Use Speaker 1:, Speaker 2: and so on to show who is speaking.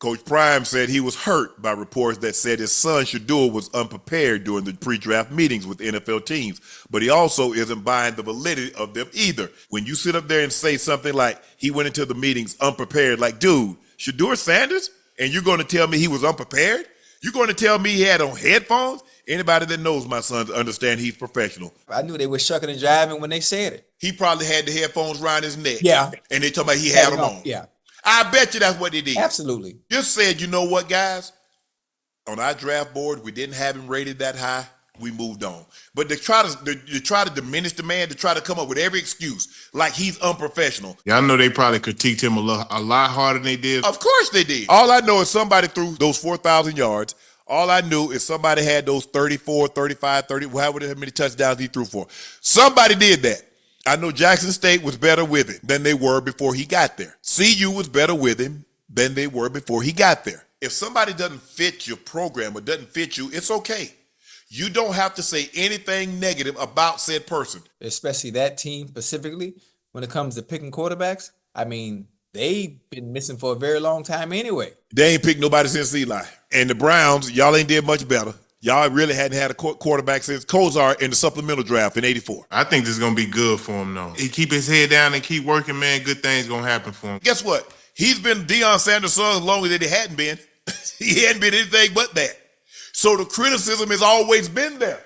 Speaker 1: Coach Prime said he was hurt by reports that said his son Shedeur was unprepared during the pre-draft meetings with NFL teams, but he also isn't buying the validity of them either. When you sit up there and say something like he went into the meetings unprepared, like, dude, Shedeur Sanders, and you're going to tell me he was unprepared? You're going to tell me he had on headphones? Anybody that knows my son understand he's professional.
Speaker 2: I knew they were shucking and jiving when they said it.
Speaker 1: He probably had the headphones around his neck.
Speaker 2: Yeah.
Speaker 1: And they talking about he had them on.
Speaker 2: Yeah.
Speaker 1: I bet you that's what they did.
Speaker 2: Absolutely.
Speaker 1: Just said, you know what, guys? On our draft board, we didn't have him rated that high. We moved on. But they try to diminish the man, to try to come up with every excuse, like he's unprofessional.
Speaker 3: Yeah, I know they probably critiqued him a lot harder than they did.
Speaker 1: Of course they did. All I know is somebody threw those 4,000 yards. All I knew is somebody had those 34, 35, 30, however many touchdowns he threw for. Somebody did that. I know Jackson State was better with him than they were before he got there. CU was better with him than they were before he got there. If somebody doesn't fit your program or doesn't fit you, it's okay. You don't have to say anything negative about said person.
Speaker 2: Especially that team specifically, when it comes to picking quarterbacks. I mean, they've been missing for a very long time anyway.
Speaker 1: They ain't picked nobody since Eli. And the Browns, y'all ain't did much better. Y'all really hadn't had a quarterback since Kozar in the supplemental draft in '84.
Speaker 3: I think this is going to be good for him, though. He keep his head down and keep working, man. Good things going to happen for him.
Speaker 1: Guess what? He's been Deion Sanders' son as long as he hadn't been. He hadn't been anything but that. So the criticism has always been there.